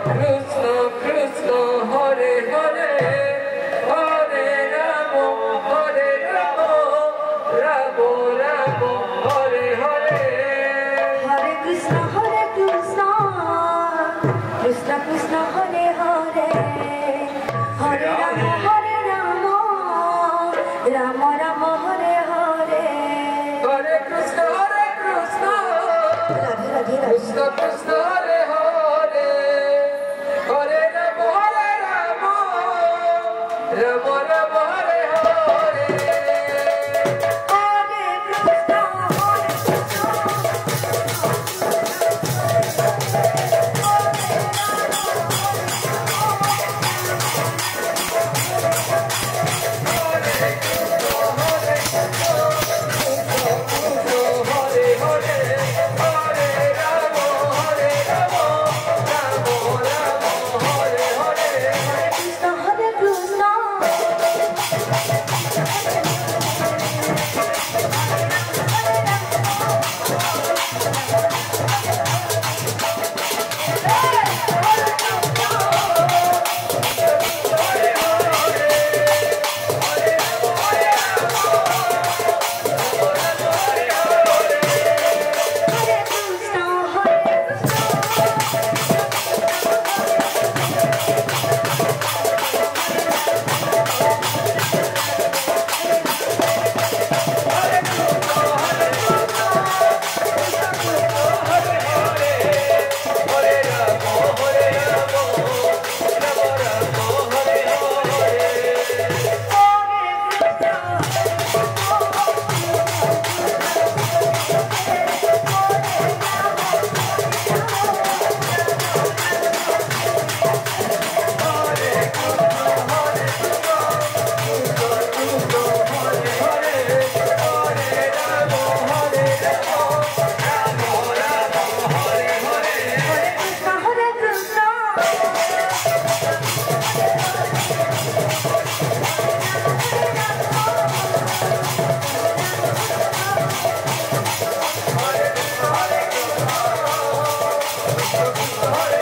Krishna Krishna Hare Hare Hare Rama Hare Rama Rama Rama Hare Hare Hare Krishna Krishna Krishna Hare Hare Hare Rama Rama Rama Hare Hare Hare Krishna Radhe Radhe Krishna Krishna Hare Hare Hare Rama Rama Rama Hare Hare Hare